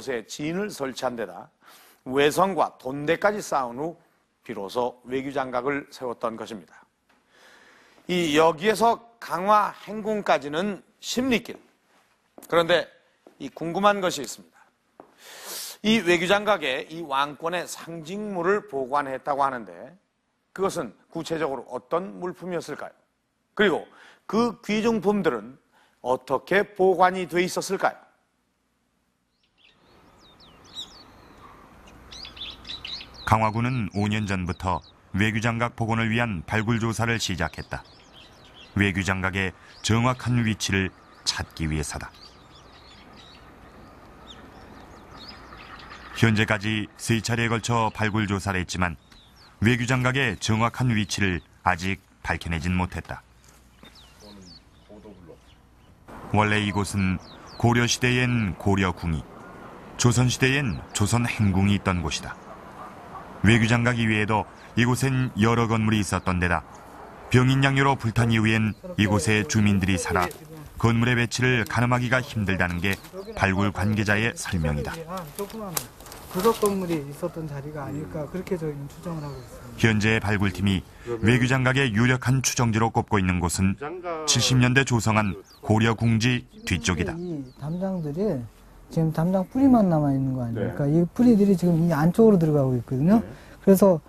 곳에 진을 설치한 데다 외성과 돈대까지 쌓은 후 비로소 외교장각을 세웠던 것입니다. 여기에서 강화 행궁까지는 십리길. 그런데 이 궁금한 것이 있습니다. 이 외교장각에 이 왕권의 상징물을 보관했다고 하는데 그것은 구체적으로 어떤 물품이었을까요? 그리고 그 귀중품들은 어떻게 보관이 돼 있었을까요? 강화군은 5년 전부터 외교장각 복원을 위한 발굴 조사를 시작했다. 외교장각의 정확한 위치를 찾기 위해서다. 현재까지 3차례에 걸쳐 발굴 조사를 했지만 외교장각의 정확한 위치를 아직 밝혀내진 못했다. 원래 이곳은 고려시대엔 고려궁이, 조선시대엔 조선행궁이 있던 곳이다. 외교장각 이외에도 이곳엔 여러 건물이 있었던 데다 병인양요로 불탄 이후엔 이곳에 주민들이 살아 건물의 배치를 가늠하기가 힘들다는 게 발굴 관계자의 설명이다. 부속 건물이 있었던 자리가 아닐까 그렇게 저희는 추정을 하고 있습니다. 현재 발굴팀이 외교장각의 유력한 추정지로 꼽고 있는 곳은 70년대 조성한 고려궁지 뒤쪽이다. 이 담장들이 지금 담장 뿌리만 남아 있는 거 아닙니까? 이 뿌리들이 지금 이 안쪽으로 들어가고 있거든요. 그래서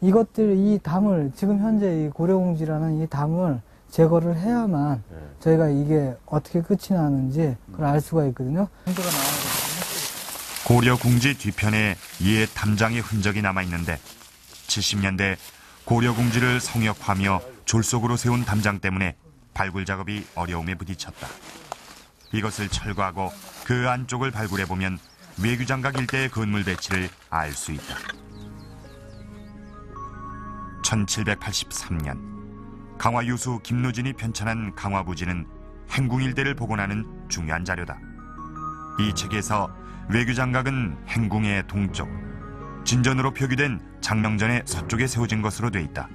이 담을 지금 현재 이 고려궁지라는 이 담을 제거를 해야만 저희가 이게 어떻게 끝이 나는지 그걸 알 수가 있거든요. 문제가 나와야 되거든요. 고려궁지 뒤편에 옛 담장의 흔적이 남아있는데 70년대 고려궁지를 성역화하며 졸속으로 세운 담장 때문에 발굴 작업이 어려움에 부딪혔다. 이것을 철거하고 그 안쪽을 발굴해보면 외교장각 일대의 건물 배치를 알 수 있다. 1783년 강화 유수 김노진이 편찬한 강화부지는 행궁 일대를 복원하는 중요한 자료다. 이 책에서 외교장각은 행궁의 동쪽, 진전으로 표기된 장명전의 서쪽에 세워진 것으로 돼 있다.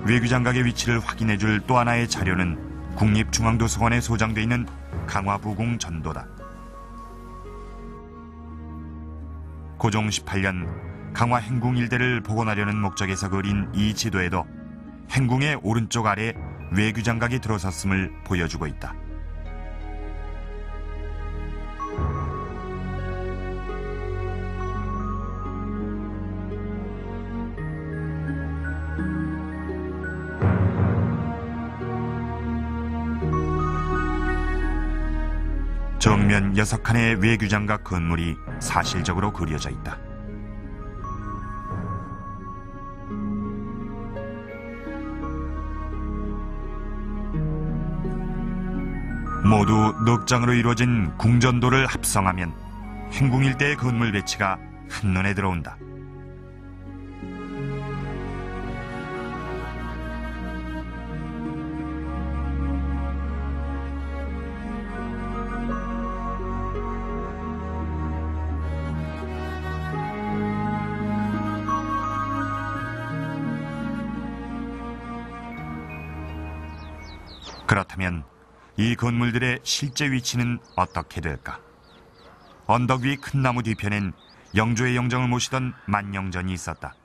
외교장각의 위치를 확인해줄 또 하나의 자료는 국립중앙도서관에 소장돼 있는 강화부궁 전도다. 고종 18년 강화 행궁 일대를 복원하려는 목적에서 그린 이 지도에도 행궁의 오른쪽 아래 외교장각이 들어섰음을 보여주고 있다. 정면 6칸의 외교장각 건물이 사실적으로 그려져 있다. 모두 넉 장으로 이루어진 궁전도를 합성하면 행궁 일대의 건물 배치가 한눈에 들어온다. 그렇다면 이 건물들의 실제 위치는 어떻게 될까? 언덕 위 큰 나무 뒤편엔 영조의 영정을 모시던 만영전이 있었다.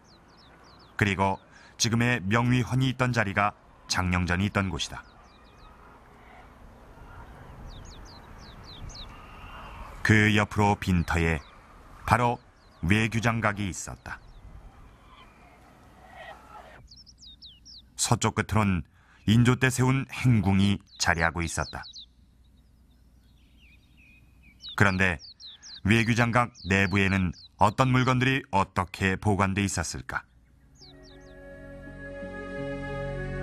그리고 지금의 명위헌이 있던 자리가 장영전이 있던 곳이다. 그 옆으로 빈터에 바로 외교장각이 있었다. 서쪽 끝으론 인조 때 세운 행궁이 자리하고 있었다. 그런데 외교장각 내부에는 어떤 물건들이 어떻게 보관돼 있었을까?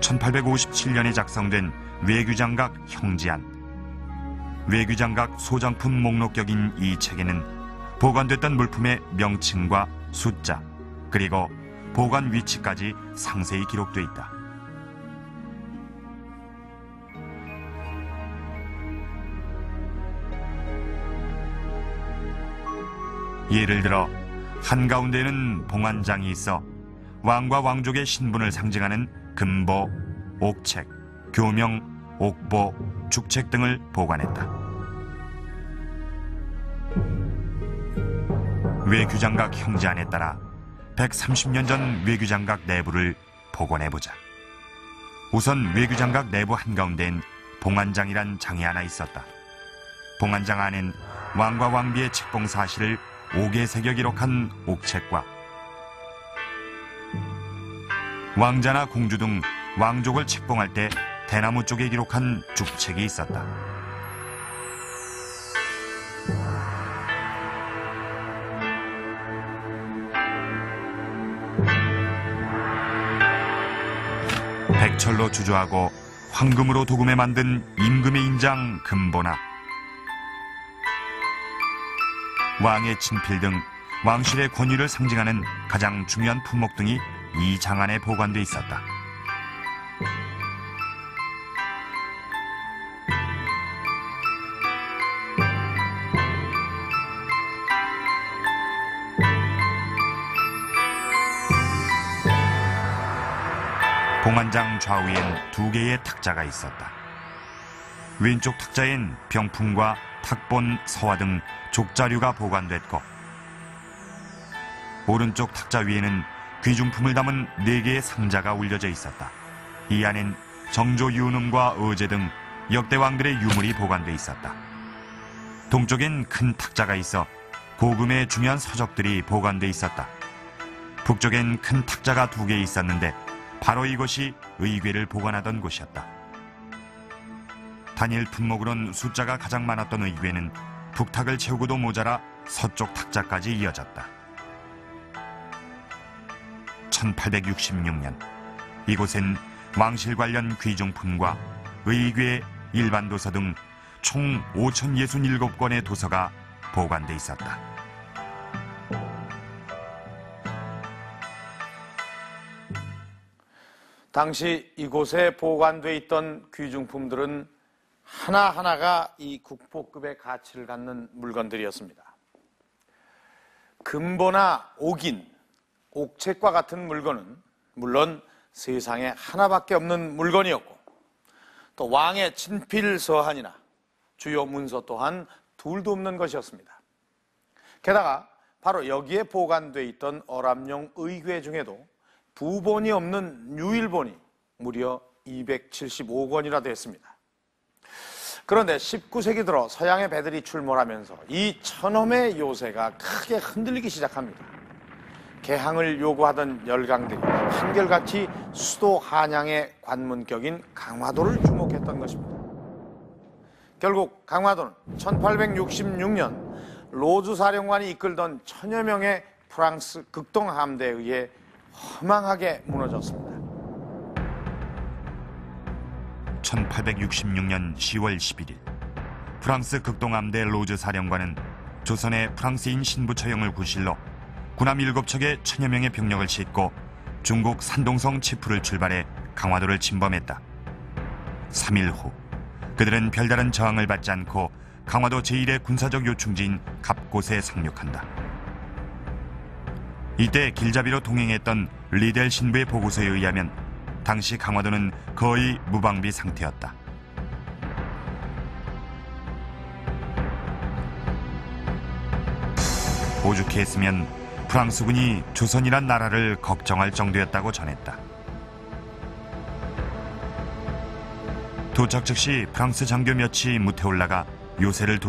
1857년에 작성된 외교장각 형지안, 외교장각 소장품 목록격인 이 책에는 보관됐던 물품의 명칭과 숫자, 그리고 보관 위치까지 상세히 기록돼 있다. 예를 들어 한가운데는 봉안장이 있어 왕과 왕족의 신분을 상징하는 금보, 옥책, 교명, 옥보, 축책 등을 보관했다. 외규장각 형제안에 따라 130년 전 외규장각 내부를 복원해보자. 우선 외규장각 내부 한가운데엔 봉안장이란 장이 하나 있었다. 봉안장 안엔 왕과 왕비의 책봉 사실을 옥에 새겨 기록한 옥책과 왕자나 공주 등 왕족을 책봉할 때 대나무 쪽에 기록한 죽책이 있었다. 백철로 주조하고 황금으로 도금해 만든 임금의 인장 금보나 왕의 친필 등 왕실의 권위를 상징하는 가장 중요한 품목 등이 이 장 안에 보관돼 있었다. 봉안장 좌우엔 2개의 탁자가 있었다. 왼쪽 탁자엔 병풍과 탁본, 서화 등 족자류가 보관됐고 오른쪽 탁자 위에는 귀중품을 담은 4개의 상자가 올려져 있었다. 이 안엔 정조 유음과 의제 등 역대 왕들의 유물이 보관돼 있었다. 동쪽엔 큰 탁자가 있어 고금의 중요한 서적들이 보관돼 있었다. 북쪽엔 큰 탁자가 2개 있었는데 바로 이곳이 의궤를 보관하던 곳이었다. 단일 품목으론 숫자가 가장 많았던 의궤는 북탁을 채우고도 모자라 서쪽 탁자까지 이어졌다. 1866년 이곳엔 왕실 관련 귀중품과 의궤, 일반 도서 등 총 5067권의 도서가 보관돼 있었다. 당시 이곳에 보관돼 있던 귀중품들은 하나하나가 이 국보급의 가치를 갖는 물건들이었습니다. 금보나 옥인, 옥책과 같은 물건은 물론 세상에 하나밖에 없는 물건이었고 또 왕의 친필 서한이나 주요 문서 또한 둘도 없는 것이었습니다. 게다가 바로 여기에 보관돼 있던 어람용 의궤 중에도 부본이 없는 유일본이 무려 275권이나 됐습니다. 그런데 19세기 들어 서양의 배들이 출몰하면서 이 천엄의 요새가 크게 흔들리기 시작합니다. 개항을 요구하던 열강들이 한결같이 수도 한양의 관문격인 강화도를 주목했던 것입니다. 결국 강화도는 1866년 로즈 사령관이 이끌던 1000여 명의 프랑스 극동함대에 의해 허망하게 무너졌습니다. 1866년 10월 11일 프랑스 극동함대 로즈 사령관은 조선의 프랑스인 신부 처형을 구실로 군함 7척에 1000여 명의 병력을 싣고 중국 산동성 치푸를 출발해 강화도를 침범했다. 3일 후 그들은 별다른 저항을 받지 않고 강화도 제1의 군사적 요충지인 갑곳에 상륙한다. 이때 길잡이로 동행했던 리델 신부의 보고서에 의하면 당시 강화도는 거의 무방비 상태였다. 오죽해 했으면 프랑스군이 조선이란 나라를 걱정할 정도였다고 전했다. 도착 즉시 프랑스 장교 몇이 무태 올라가 요새를